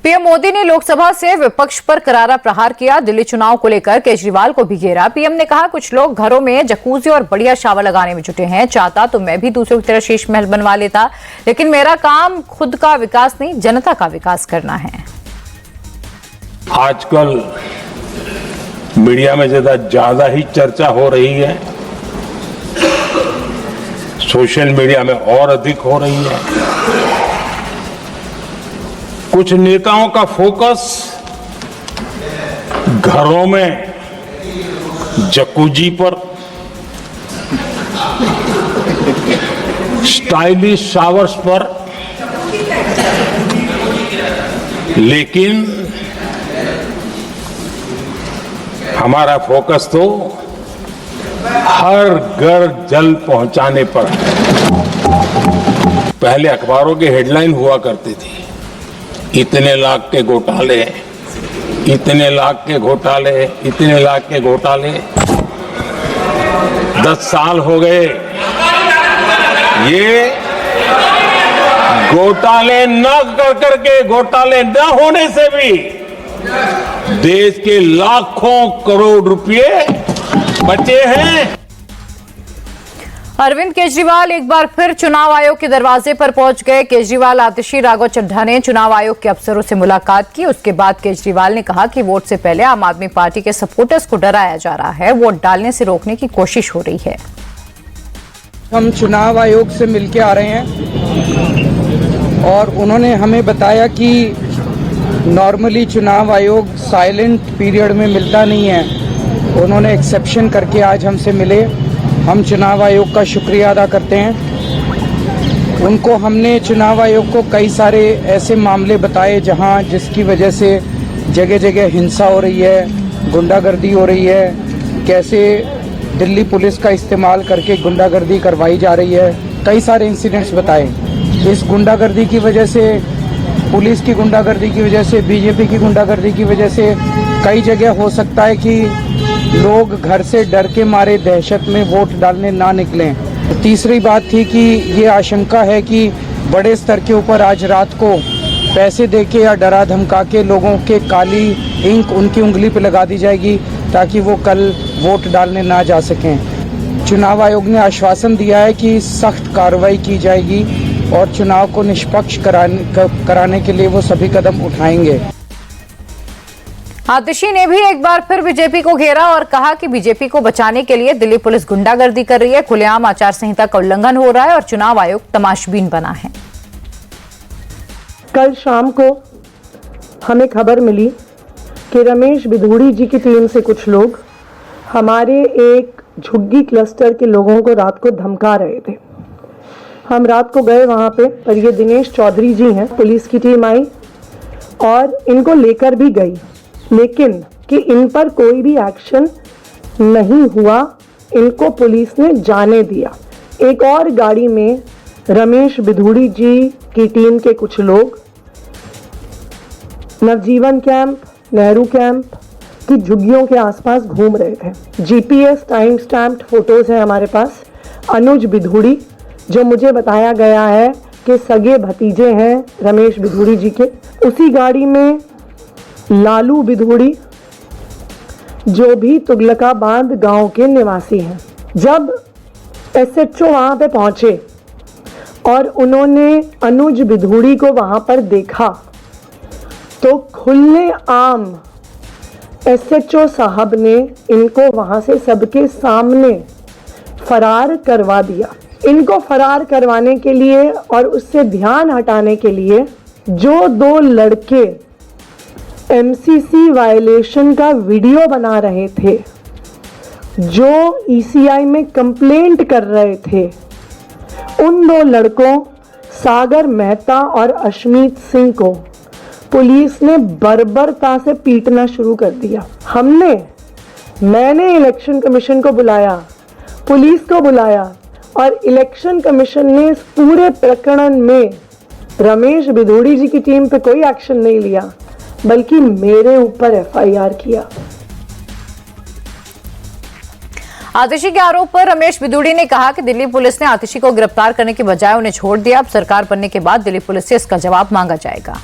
PM Modi ने लोकसभा से विपक्ष पर करारा प्रहार किया। दिल्ली चुनाव को लेकर केजरीवाल को भी घेरा। पीएम ने कहा, कुछ लोग घरों में जकूजी और बढ़िया शावर लगाने में जुटे हैं। चाहता तो मैं भी दूसरों की तरह शीश महल बनवा लेता, लेकिन मेरा काम खुद का विकास नहीं, जनता का विकास करना है। आजकल मीडिया में ज्यादा ही चर्चा हो रही है, सोशल मीडिया में और अधिक हो रही है। कुछ नेताओं का फोकस घरों में जकूजी पर, स्टाइलिश शावर्स पर, लेकिन हमारा फोकस तो हर घर जल पहुंचाने पर है। पहले अखबारों की हेडलाइन हुआ करती थी, इतने लाख के घोटाले, इतने लाख के घोटाले, इतने लाख के घोटाले। 10 साल हो गए, ये घोटाले न करके, घोटाले न होने से भी देश के लाखों करोड़ रुपए बचे हैं। अरविंद केजरीवाल एक बार फिर चुनाव आयोग के दरवाजे पर पहुंच गए। केजरीवाल आतिशी राघव चड्ढा ने चुनाव आयोग के अफसरों से मुलाकात की। उसके बाद केजरीवाल ने कहा कि वोट से पहले आम आदमी पार्टी के सपोर्टर्स को डराया जा रहा है, वोट डालने से रोकने की कोशिश हो रही है। हम चुनाव आयोग से मिलके आ रहे हैं और उन्होंने हमें बताया कि नॉर्मली चुनाव आयोग साइलेंट पीरियड में मिलता नहीं है। उन्होंने एक्सेप्शन करके आज हमसे मिले। हम चुनाव आयोग का शुक्रिया अदा करते हैं। उनको हमने चुनाव आयोग को कई सारे ऐसे मामले बताए जिसकी वजह से जगह जगह हिंसा हो रही है, गुंडागर्दी हो रही है, कैसे दिल्ली पुलिस का इस्तेमाल करके गुंडागर्दी करवाई जा रही है। कई सारे इंसिडेंट्स बताए। इस गुंडागर्दी की वजह से, पुलिस की गुंडागर्दी की वजह से, बीजेपी की गुंडागर्दी की वजह से कई जगह हो सकता है कि लोग घर से डर के मारे दहशत में वोट डालने ना निकलें। तीसरी बात थी कि ये आशंका है कि बड़े स्तर के ऊपर आज रात को पैसे देके या डरा धमका के लोगों के काली इंक उनकी उंगली पे लगा दी जाएगी ताकि वो कल वोट डालने ना जा सकें। चुनाव आयोग ने आश्वासन दिया है कि सख्त कार्रवाई की जाएगी और चुनाव को निष्पक्ष कराने के लिए वो सभी कदम उठाएंगे। आतिशी ने भी एक बार फिर बीजेपी को घेरा और कहा कि बीजेपी को बचाने के लिए दिल्ली पुलिस गुंडागर्दी कर रही है, खुलेआम आचार संहिता का उल्लंघन हो रहा है और चुनाव आयोग तमाशबीन बना है। कल शाम को हमें खबर मिली कि रमेश बिधूड़ी जी की टीम से कुछ लोग हमारे एक झुग्गी क्लस्टर के लोगों को रात को धमका रहे थे। हम रात को गए वहां पे, पर ये दिनेश चौधरी जी हैं, पुलिस की टीम आई और इनको लेकर भी गई, लेकिन कि इन पर कोई भी एक्शन नहीं हुआ। इनको पुलिस ने जाने दिया। एक और गाड़ी में रमेश बिधूड़ी जी की टीम के कुछ लोग नवजीवन कैंप, नेहरू कैंप की झुग्गियों के आसपास घूम रहे थे। जीपीएस टाइम स्टैम्प्ड फोटोज हैं हमारे पास। अनुज बिधूड़ी, जो मुझे बताया गया है कि सगे भतीजे हैं रमेश बिधूड़ी जी के, उसी गाड़ी में लालू बिधूड़ी, जो भी तुगलकाबाद गांव के निवासी हैं। जब एसएचओ वहां पे पहुंचे और उन्होंने अनुज बिधूड़ी को वहां पर देखा तो खुले आम एसएचओ साहब ने इनको वहां से सबके सामने फरार करवा दिया। इनको फरार करवाने के लिए और उससे ध्यान हटाने के लिए जो 2 लड़के एमसीसी वायलेशन का वीडियो बना रहे थे, जो ईसीआई में कंप्लेंट कर रहे थे, उन 2 लड़कों सागर मेहता और अशमीत सिंह को पुलिस ने बर्बरता से पीटना शुरू कर दिया। मैंने इलेक्शन कमीशन को बुलाया, पुलिस को बुलाया और इलेक्शन कमीशन ने इस पूरे प्रकरण में रमेश बिधूड़ी जी की टीम पे कोई एक्शन नहीं लिया, बल्कि मेरे ऊपर एफआईआर किया। आतिशी के आरोप पर रमेश बिधूड़ी ने कहा कि दिल्ली पुलिस ने आतिशी को गिरफ्तार करने के बजाय उन्हें छोड़ दिया। अब सरकार बनने के बाद दिल्ली पुलिस से इसका जवाब मांगा जाएगा।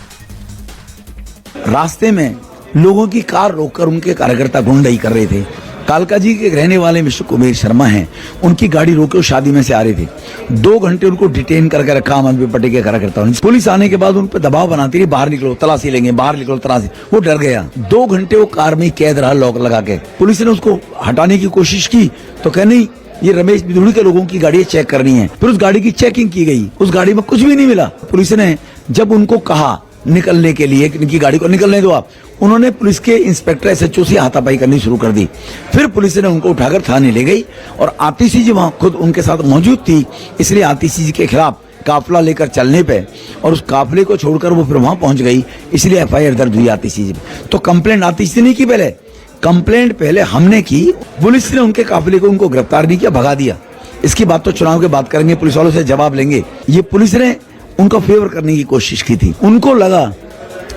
रास्ते में लोगों की कार रोककर उनके कार्यकर्ता गुंडाई कर रहे थे। कालका जी के रहने वाले मिस्टर कुबेर शर्मा हैं, उनकी गाड़ी रोके शादी में से आ रहे थे। 2 घंटे उनको डिटेन करके रखा आम आदमी पार्टी के कार्यकर्ताओं ने। पुलिस आने के बाद उन पर दबाव बनाती रही, बाहर निकलो तलाशी लेंगे, बाहर निकलो तलाशी। वो डर गया। 2 घंटे वो कार में ही कैद रहा लॉक लगा के। पुलिस ने उसको हटाने की कोशिश की तो कह नहीं ये रमेश बिधूड़ी के लोगों की गाड़ी चेक करनी है। फिर उस गाड़ी की चेकिंग की गई, उस गाड़ी में कुछ भी नहीं मिला। पुलिस ने जब उनको कहा निकलने के लिए कि इनकी गाड़ी को निकलने दो आप, उन्होंने पुलिस के इंस्पेक्टर SHO से हाथापाई करनी शुरू कर दी। फिर पुलिस ने उनको उठाकर थाने ले गई और आतिशी जी वहां खुद उनके साथ मौजूद थी, इसलिए आतिशी जी के खिलाफ काफिला लेकर चलने पे और उस काफिले को छोड़कर वो फिर वहां पहुंच गई, इसलिए FIR दर्ज हुई आतिशी जी। तो कंप्लेंट आतिशी ने की, पहले कंप्लेंट पहले हमने की, पुलिस ने उनके काफिले को उनको गिरफ्तार नहीं किया, भगा दिया। इसकी बात तो चुनाव के बाद करेंगे, पुलिस वालों से जवाब लेंगे। ये पुलिस ने उनका फेवर करने की कोशिश की थी, उनको लगा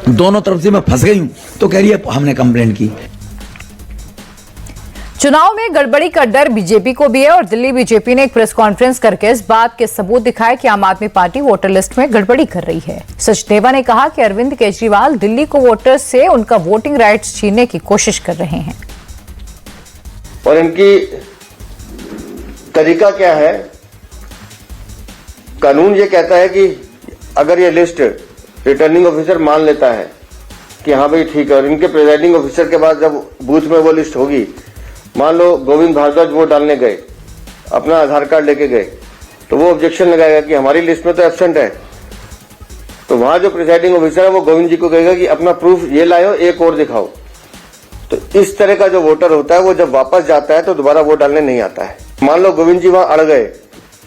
दोनों तरफ से मैं फंस गई हूं, तो कह रही है हमने कंप्लेंट की। चुनाव में गड़बड़ी का डर बीजेपी को भी है और दिल्ली बीजेपी ने एक प्रेस कॉन्फ्रेंस करके इस बात के सबूत दिखाए कि आम आदमी पार्टी वोटर लिस्ट में गड़बड़ी कर रही है। सचदेवा ने कहा कि अरविंद केजरीवाल दिल्ली को वोटर्स से उनका वोटिंग राइट्स छीनने की कोशिश कर रहे हैं। और इनकी तरीका क्या है? कानून ये कहता है कि अगर ये लिस्ट रिटर्निंग ऑफिसर मान लेता है कि हाँ भाई ठीक है, और इनके प्रिजाइडिंग ऑफिसर के बाद जब बूथ में वो लिस्ट होगी, मान लो गोविंद भारद्वाज वोट डालने गए, अपना आधार कार्ड लेके गए, तो वो ऑब्जेक्शन लगाएगा कि हमारी लिस्ट में तो एब्सेंट है। तो वहां जो प्रिजाइडिंग ऑफिसर है वो गोविंद जी को कहेगा कि अपना प्रूफ ये लाओ, एक और दिखाओ। तो इस तरह का जो वोटर होता है वो जब वापस जाता है तो दोबारा वोट डालने नहीं आता है। मान लो गोविंद जी वहां अड़ गए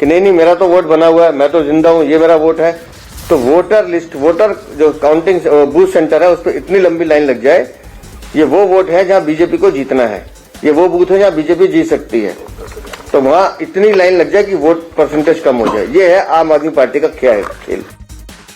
कि नहीं मेरा तो वोट बना हुआ है, मैं तो जिंदा हूं, ये मेरा वोट है, तो वोटर लिस्ट, वोटर जो काउंटिंग बूथ सेंटर है उस पर इतनी लंबी लाइन लग जाए, ये वो वोट है जहां बीजेपी को जीतना है, ये वो बूथ है जहां बीजेपी जीत सकती है, तो वहां इतनी लाइन लग जाए कि वोट परसेंटेज कम हो जाए। ये है आम आदमी पार्टी का क्या है खेल।